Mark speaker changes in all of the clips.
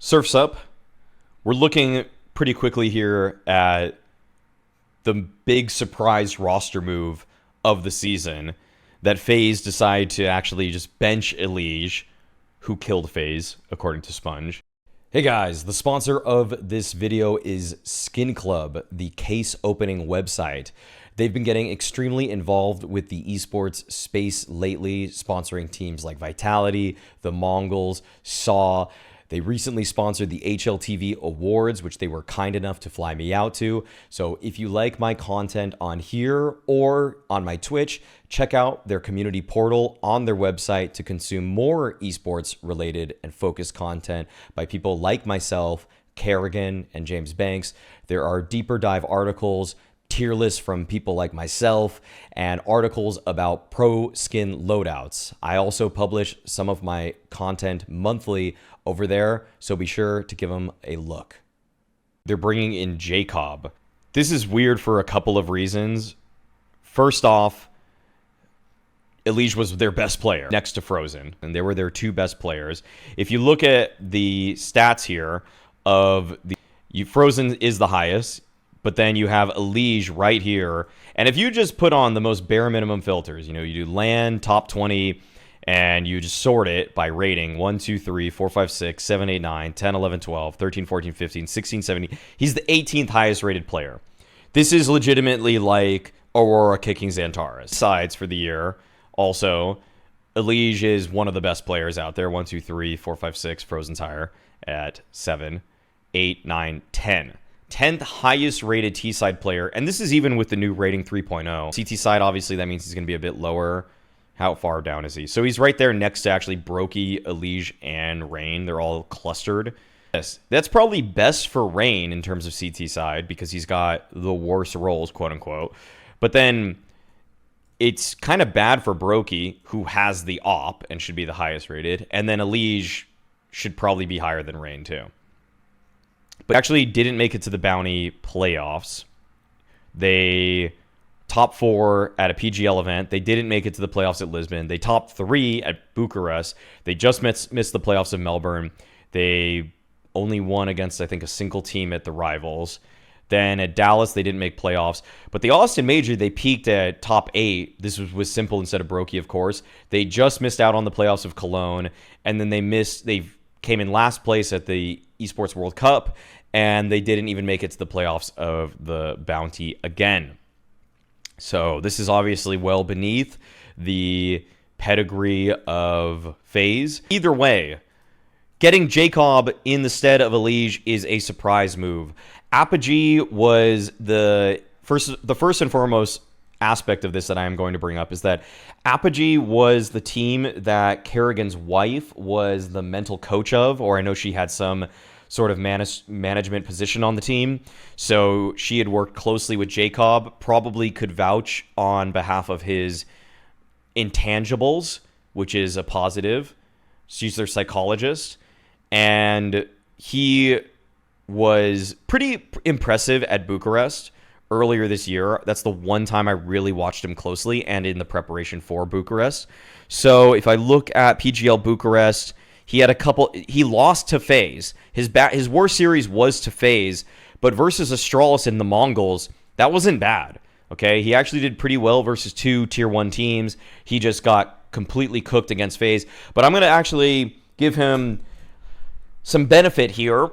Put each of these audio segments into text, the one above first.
Speaker 1: Surf's up. We're looking pretty quickly here at the big surprise roster move of the season that FaZe decided to actually just bench EliGE, who killed FaZe, according to Sponge. Hey guys, the sponsor of this video is Skin Club, the case opening website. They've been getting extremely involved with the esports space lately, sponsoring teams like Vitality, the Mongols, Saw. They recently sponsored the HLTV Awards, which they were kind enough to fly me out to. So if you like my content on here or on my Twitch, check out their community portal on their website to consume more esports related and focused content by people like myself, Kerrigan, and James Banks. There are deeper dive articles, tier lists from people like myself, and articles about pro skin loadouts. I also publish some of my content monthly over there, so be sure to give them a look. They're bringing in jcobbb. This is weird for a couple of reasons. First off, EliGE was their best player next to Frozen, and they were their two best players. If you look at the stats here of Frozen is the highest, but then you have EliGE right here. And if you just put on the most bare minimum filters, you do LAN, top 20, and you just sort it by rating 1, 2, 3, 4, 5, 6, 7, 8, 9, 10, 11, 12, 13, 14, 15, 16, 17. He's the 18th highest rated player. This is legitimately like Aurora kicking Xantares. Sides for the year. Also, EliGE is one of the best players out there. 1, 2, 3, 4, 5, 6. Frozen's higher at 7, 8, 9, 10. 10th highest rated T-side player, and this is even with the new rating 3.0. CT side, obviously, that means he's going to be a bit lower. How far down is he? So he's right there next to actually Brokey, EliGE, and Rain. They're all clustered. Yes, that's probably best for Rain in terms of CT side because he's got the worst roles, quote unquote. But then it's kind of bad for Brokey, who has the op and should be the highest rated. And then EliGE should probably be higher than Rain too. But actually didn't make it to the Bounty playoffs. They top 4 at a PGL event. They didn't make it to the playoffs at Lisbon. They top 3 at Bucharest. They just missed the playoffs of Melbourne. They only won against, I think, a single team at the Rivals. Then at Dallas, they didn't make playoffs. But the Austin Major, they peaked at top 8. This was with Simple instead of Brokey, of course. They just missed out on the playoffs of Cologne. And then they came in last place at the Esports World Cup. And they didn't even make it to the playoffs of the Bounty again. So this is obviously well beneath the pedigree of FaZe. Either way, getting jcobbb in the stead of EliGE is a surprise move. Apogee was the first and foremost aspect of this that I am going to bring up is that Apogee was the team that Kerrigan's wife was the mental coach of, or I know she had some sort of management position on the team. So she had worked closely with jcobbb, probably could vouch on behalf of his intangibles, which is a positive. She's their psychologist. And he was pretty impressive at Bucharest earlier this year. That's the one time I really watched him closely and in the preparation for Bucharest. So if I look at PGL Bucharest, he lost to FaZe. His worst series was to FaZe, but versus Astralis and the Mongols, that wasn't bad. Okay, he actually did pretty well versus 2 tier 1 teams. He just got completely cooked against FaZe. But I'm going to actually give him some benefit here.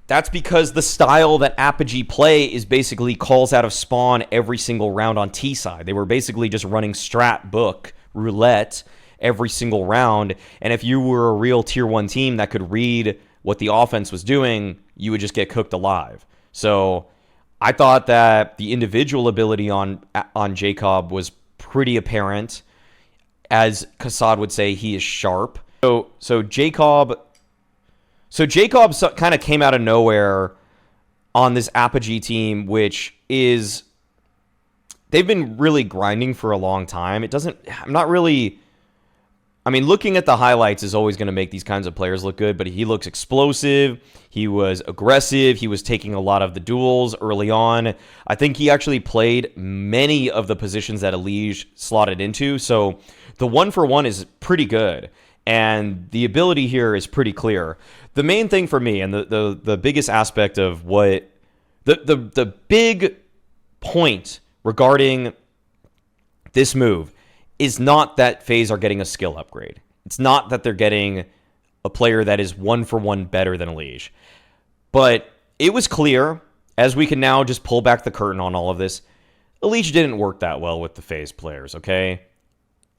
Speaker 1: That's because the style that Apogee play is basically calls out of spawn every single round on T side. They were basically just running strat book roulette every single round. And if you were a real tier 1 team that could read what the offense was doing, you would just get cooked alive. So I thought that the individual ability on jcobbb was pretty apparent. As Kassad would say, he is sharp. So jcobbb kind of came out of nowhere on this Apogee team, which is, they've been really grinding for a long time. Looking at the highlights is always going to make these kinds of players look good, but he looks explosive. He was aggressive. He was taking a lot of the duels early on. I think he actually played many of the positions that EliGE slotted into. So the 1-for-1 is pretty good. And the ability here is pretty clear. The main thing for me, and the biggest aspect of what the big point regarding this move is not that FaZe are getting a skill upgrade. It's not that they're getting a player that is 1-for-1 better than EliGE. But it was clear, as we can now just pull back the curtain on all of this, EliGE didn't work that well with the FaZe players, okay?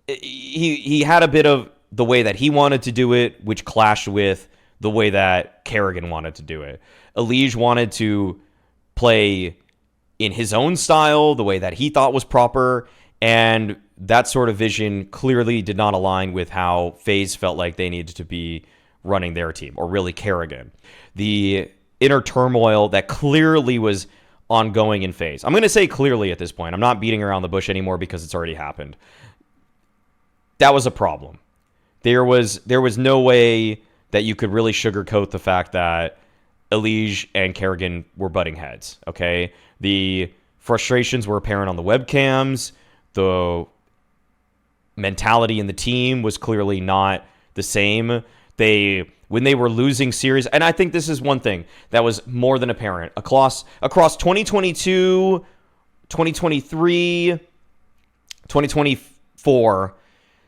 Speaker 1: He had a bit of the way that he wanted to do it, which clashed with the way that Kerrigan wanted to do it. EliGE wanted to play in his own style, the way that he thought was proper, and that sort of vision clearly did not align with how FaZe felt like they needed to be running their team, or really Kerrigan. The inner turmoil that clearly was ongoing in FaZe. I'm going to say clearly at this point. I'm not beating around the bush anymore because it's already happened. That was a problem. There was no way that you could really sugarcoat the fact that EliGE and Kerrigan were butting heads, okay? The frustrations were apparent on the webcams. The mentality in the team was clearly not the same. When they were losing series, and I think this is one thing that was more than apparent across 2022, 2023, 2024,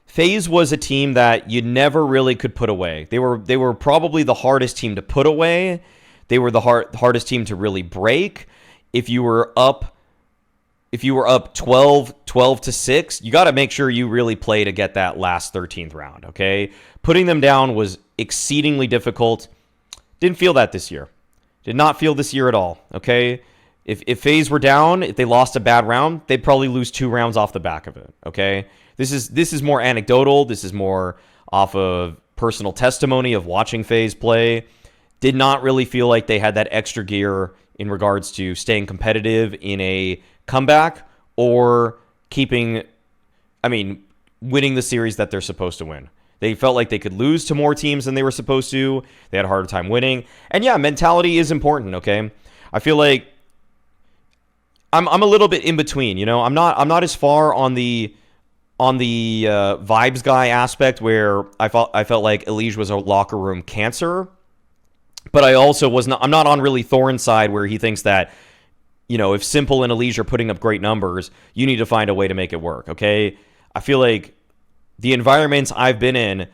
Speaker 1: FaZe was a team that you never really could put away. They were probably the hardest team to put away. They were the hardest team to really break. If you were up 12-6, you got to make sure you really play to get that last 13th round, okay? Putting them down was exceedingly difficult. Didn't feel that this year. Did not feel this year at all, okay? If FaZe were down, if they lost a bad round, they'd probably lose 2 rounds off the back of it, okay? This is more anecdotal. This is more off of personal testimony of watching FaZe play. Did not really feel like they had that extra gear in regards to staying competitive in a comeback or winning the series that they're supposed to win. They felt like they could lose to more teams than they were supposed to. They had a harder time winning. And yeah, mentality is important, okay? I feel like I'm a little bit in between, you know? I'm not as far on the vibes guy aspect where I felt like EliGE was a locker room cancer, but I'm not on really Thorin's side where he thinks that, you know, if Simple and EliGE are putting up great numbers, you need to find a way to make it work, okay? I feel like the environments I've been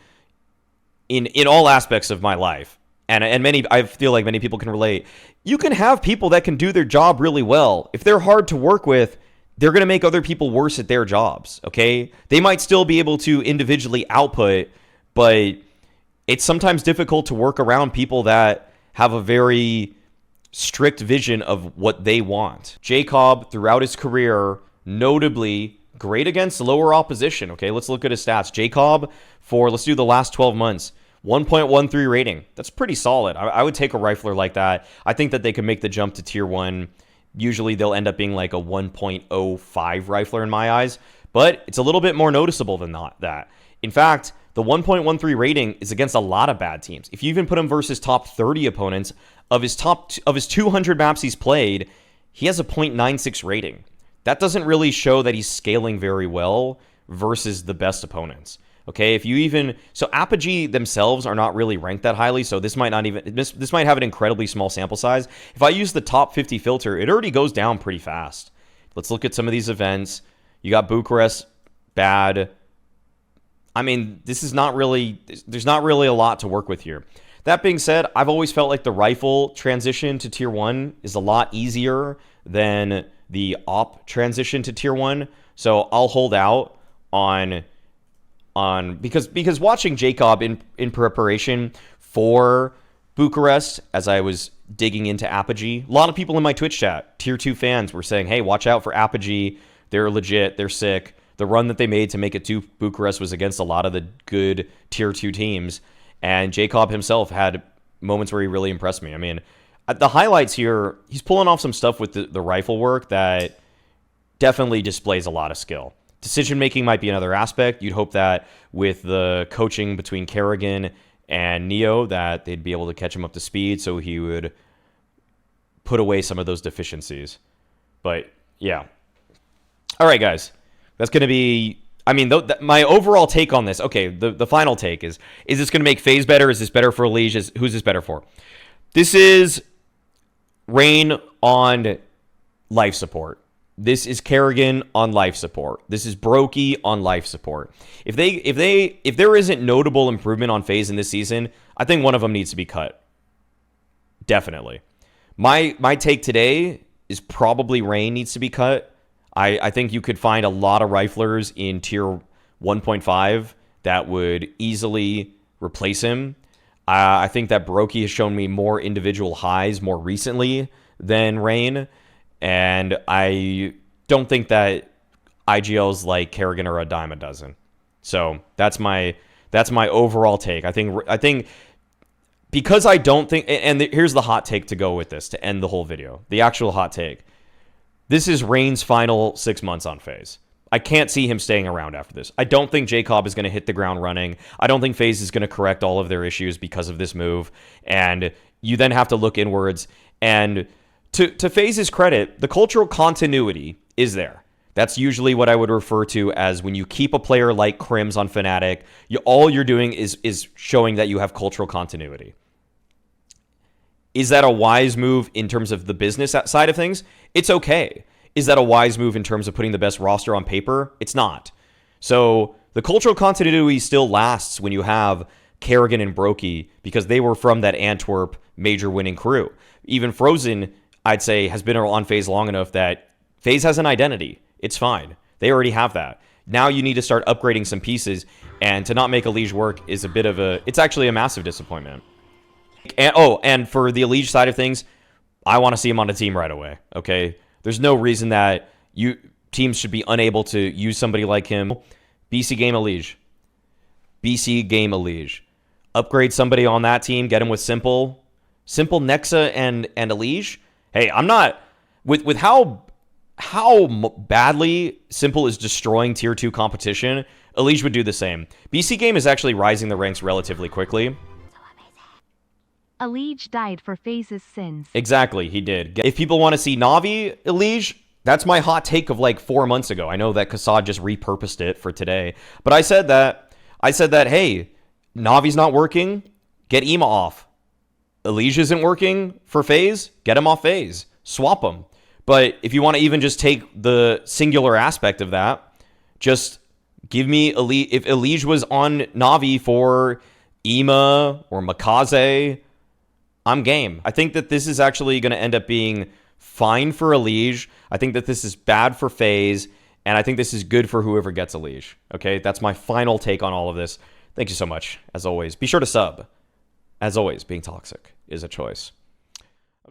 Speaker 1: in all aspects of my life, and I feel like many people can relate, you can have people that can do their job really well. If they're hard to work with, they're going to make other people worse at their jobs, okay? They might still be able to individually output, but it's sometimes difficult to work around people that have a very strict vision of what they want. jCobbb, throughout his career, notably great against lower opposition, okay? Let's look at his stats. jCobbb, let's do the last 12 months, 1.13 rating. That's pretty solid. I would take a rifler like that. I think that they could make the jump to tier 1. Usually they'll end up being like a 1.05 rifler in my eyes, but it's a little bit more noticeable than that. In fact, the 1.13 rating is against a lot of bad teams. If you even put him versus top 30 opponents, of his 200 maps he's played, he has a 0.96 rating. That doesn't really show that he's scaling very well versus the best opponents. Okay, so Apogee themselves are not really ranked that highly, so this might have an incredibly small sample size. If I use the top 50 filter, it already goes down pretty fast. Let's look at some of these events. You got Bucharest, bad. I mean, there's not really a lot to work with here. That being said, I've always felt like the rifle transition to tier 1 is a lot easier than the op transition to tier 1. So I'll hold out on because watching jCobbb in preparation for Bucharest, as I was digging into Apogee, a lot of people in my Twitch chat, tier 2 fans, were saying, hey, watch out for Apogee. They're legit. They're sick. The run that they made to make it to Bucharest was against a lot of the good tier 2 teams. And jCobbb himself had moments where he really impressed me. I mean, the highlights here, he's pulling off some stuff with the rifle work that definitely displays a lot of skill. Decision-making might be another aspect. You'd hope that with the coaching between Kerrigan and Neo that they'd be able to catch him up to speed so he would put away some of those deficiencies. But, yeah. All right, guys. That's going to be I mean, my overall take on this, okay, the final take is this going to make FaZe better? Is this better for EliGE? Who's this better for? This is Rain on life support. This is Kerrigan on life support. This is Brokey on life support. If there isn't notable improvement on FaZe in this season, I think one of them needs to be cut. Definitely. My take today is probably Rain needs to be cut. I think you could find a lot of riflers in tier 1.5 that would easily replace him. I think that Brokey has shown me more individual highs more recently than Rain, and I don't think that IGLs like Kerrigan are a dime a dozen. So that's my overall take. I think because I don't think, and here's the hot take to go with this to end the whole video. The actual hot take. This is Rain's final 6 months on FaZe. I can't see him staying around after this. I don't think jcobbb is going to hit the ground running. I don't think FaZe is going to correct all of their issues because of this move. And you then have to look inwards. And to FaZe's credit, the cultural continuity is there. That's usually what I would refer to as when you keep a player like Crims on Fnatic, all you're doing is showing that you have cultural continuity. Is that a wise move in terms of the business side of things? It's okay. Is that a wise move in terms of putting the best roster on paper? It's not. So the cultural continuity still lasts when you have Kerrigan and Brokey because they were from that Antwerp major winning crew. Even Frozen, I'd say, has been on FaZe long enough that FaZe has an identity. It's fine. They already have that. Now you need to start upgrading some pieces, and to not make EliGE work is it's actually a massive disappointment. And for the EliGE side of things, I want to see him on a team right away, okay? There's no reason that teams should be unable to use somebody like him. BC Game EliGE. BC Game EliGE. Upgrade somebody on that team, get him with Simple, Nexa, and EliGE. Hey, I'm not... With how badly Simple is destroying Tier 2 competition, EliGE would do the same. BC Game is actually rising the ranks relatively quickly.
Speaker 2: EliGE died for FaZe's sins.
Speaker 1: Exactly, he did. If people want to see Navi EliGE, that's my hot take of like 4 months ago. I know that Kassad just repurposed it for today. But I said that, hey, Navi's not working, get Ema off. EliGE isn't working for FaZe, get him off FaZe. Swap him. But if you want to even just take the singular aspect of that, just give me EliGE. If EliGE was on Navi for Ema or Makaze, I'm game. I think that this is actually going to end up being fine for EliGE. I think that this is bad for FaZe, and I think this is good for whoever gets EliGE. Okay, that's my final take on all of this. Thank you so much. As always, be sure to sub. As always, being toxic is a choice.